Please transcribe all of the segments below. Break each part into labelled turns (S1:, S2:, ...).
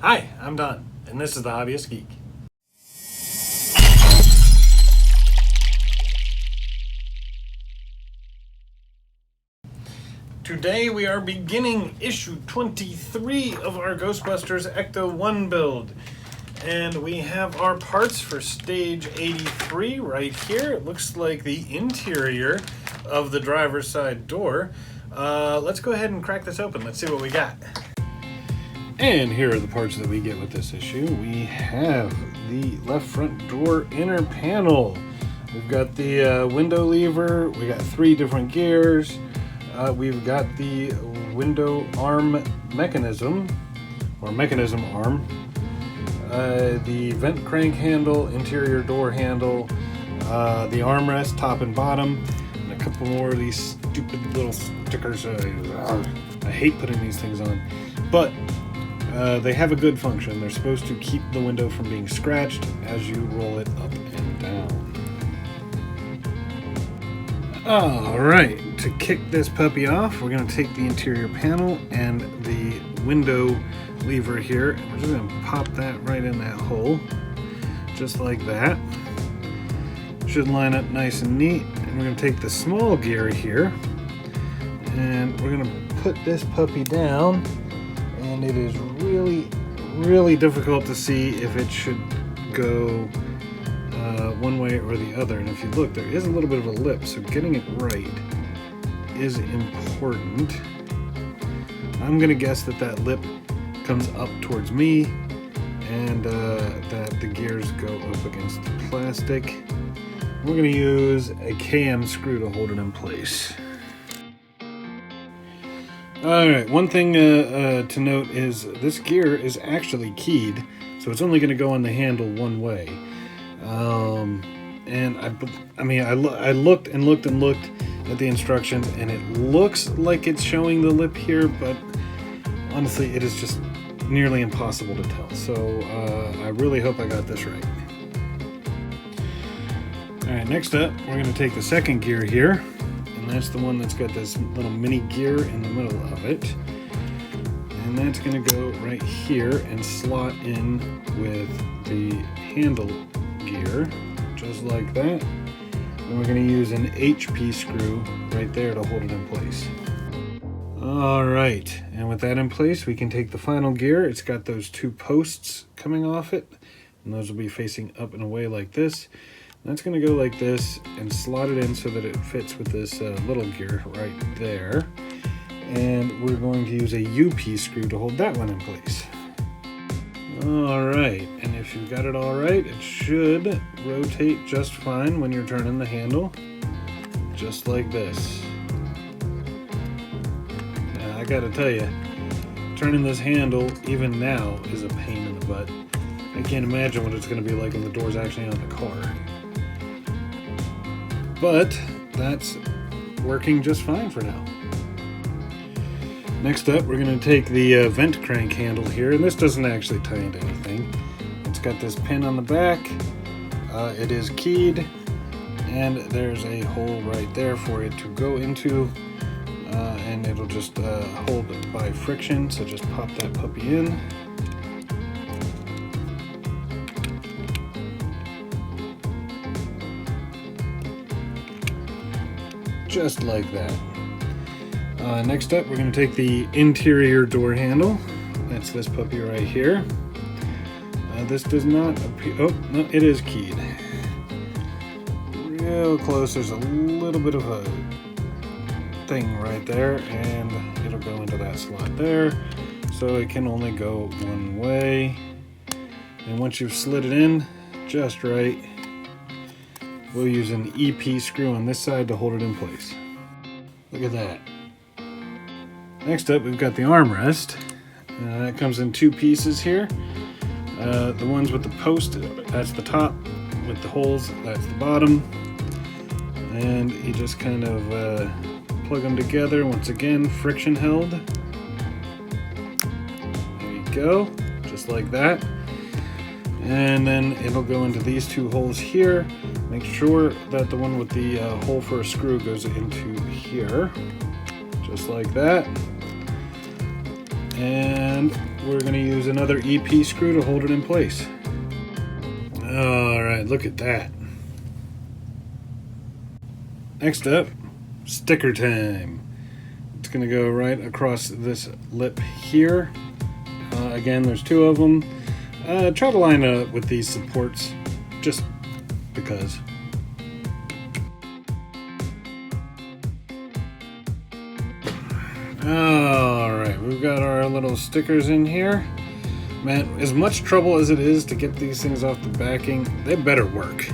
S1: Hi, I'm Don, and this is the Hobbyist Geek. Today we are beginning issue 23 of our Ghostbusters Ecto-1 build. And we have our parts for stage 83 right here. It looks like the interior of the driver's side door. Let's go ahead and crack this open. Let's see what we got. And here are the parts that we get with this issue. We have the left front door inner panel. We've got the window lever. We got 3 different gears. We've got the window arm mechanism, or mechanism arm. The vent crank handle, interior door handle, the armrest top and bottom, and a couple more of these stupid little stickers. I hate putting these things on, but they have a good function. They're supposed to keep the window from being scratched as you roll it up and down. Alright, to kick this puppy off, we're going to take the interior panel and the window lever here, and we're just going to pop that right in that hole, just like that. Should line up nice and neat. And we're going to take the small gear here, and we're going to put this puppy down, and it is really difficult to see if it should go one way or the other. And if you look, there is a little bit of a lip, so getting it right is important. I'm going to guess that lip comes up towards me, and that the gears go up against the plastic. We're going to use a KM screw to hold it in place. Alright, one thing to note is this gear is actually keyed, so it's only going to go on the handle one way. And I looked at the instructions, and it looks like it's showing the lip here, but honestly, it is just nearly impossible to tell. So I really hope I got this right. Alright, next up, we're going to take the second gear here, and that's the one that's got this little mini gear in the middle of it. And that's going to go right here and slot in with the handle gear, just like that. And we're going to use an HP screw right there to hold it in place. Alright, and with that in place, we can take the final gear. It's got those 2 posts coming off it, and those will be facing up and away like this. And that's going to go like this and slot it in so that it fits with this little gear right there. And we're going to use a UP screw to hold that one in place. Alright, and if you've got it all right, it should rotate just fine when you're turning the handle, just like this. Now, I gotta tell you, turning this handle even now is a pain in the butt. I can't imagine what it's going to be like when the door's actually on the car. But that's working just fine for now. Next up, we're going to take the vent crank handle here, and this doesn't actually tie into anything. It's got this pin on the back, it is keyed, and there's a hole right there for it to go into, and it'll just hold it by friction, so just pop that puppy in. Just like that. Next up, we're going to take the interior door handle. That's this puppy right here. This does not appear... Oh, no, it is keyed. Real close. There's a little bit of a thing right there, and it'll go into that slot there. So it can only go one way. And once you've slid it in just right, we'll use an EP screw on this side to hold it in place. Look at that. Next up, we've got the armrest. It comes in 2 pieces here. The ones with the post, that's the top. With the holes, that's the bottom. And you just kind of plug them together. Once again, friction held. There you go, just like that. And then it'll go into these 2 holes here. Make sure that the one with the hole for a screw goes into here, just like that. And we're going to use another EP screw to hold it in place. Alright, look at that. Next up, sticker time. It's going to go right across this lip here. Again, there's 2 of them. Try to line it up with these supports, just because. Alright, we've got our little stickers in here. Man, as much trouble as it is to get these things off the backing, they better work.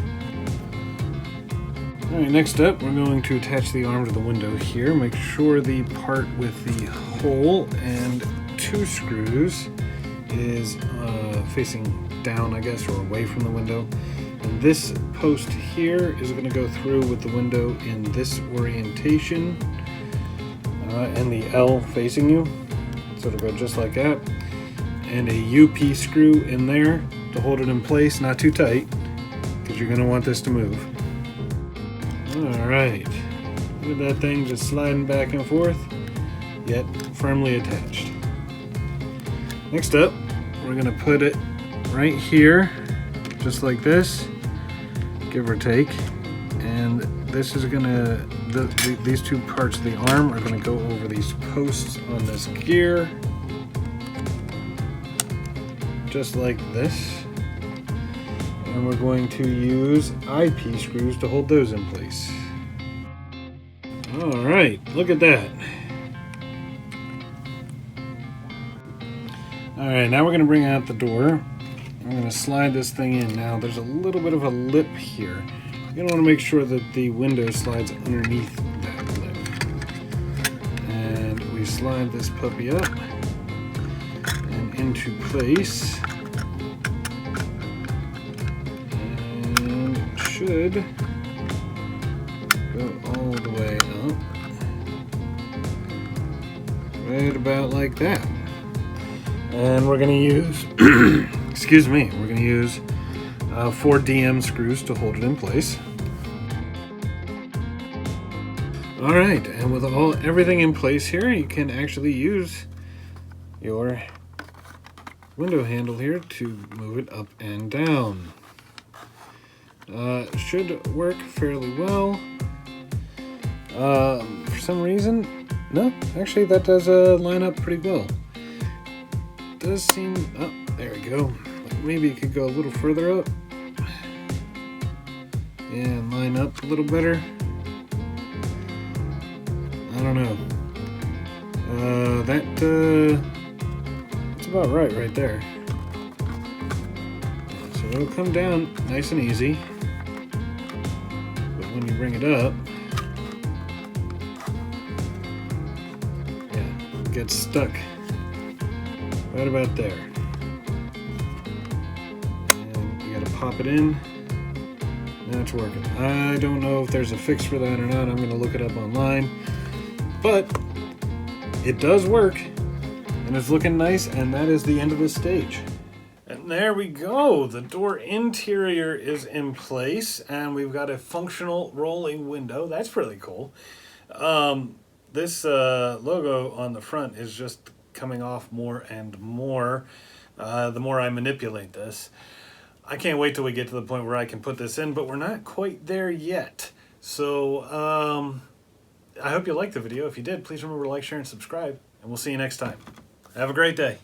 S1: Alright, next up, we're going to attach the arm to the window here. Make sure the part with the hole and 2 screws is facing down, I guess, or away from the window. And this post here is going to go through with the window in this orientation, and the L facing you. So it'll go just like that. And a UP screw in there to hold it in place, not too tight, because you're going to want this to move. Alright, look at that thing just sliding back and forth, yet firmly attached. Next up, we're going to put it right here, just like this, give or take. And this is going to, these 2 parts of the arm are going to go over these posts on this gear, just like this. And we're going to use IP screws to hold those in place. Alright, look at that. Alright, now we're going to bring out the door. I'm going to slide this thing in. Now there's a little bit of a lip here. You're going to want to make sure that the window slides underneath that lip. And we slide this puppy up and into place. Should go all the way up, right about like that. And we're going to use, excuse me, we're going to use 4 DM screws to hold it in place. Alright, and with everything in place here, you can actually use your window handle here to move it up and down. Should work fairly well. For some reason, no, actually that does line up pretty well. Does seem, oh, there we go. Maybe it could go a little further up. Yeah, and line up a little better. I don't know. That's about right there. So it'll come down nice and easy. But when you bring it up, yeah, it gets stuck right about there. And you gotta pop it in. Now it's working. I don't know if there's a fix for that or not. I'm gonna look it up online. But it does work, and it's looking nice, and that is the end of this stage. And there we go. The door interior is in place, and we've got a functional rolling window. That's pretty cool. This logo on the front is just coming off more and more the more I manipulate this. I can't wait till we get to the point where I can put this in, but we're not quite there yet. So I hope you liked the video. If you did, please remember to like, share, and subscribe, and we'll see you next time. Have a great day.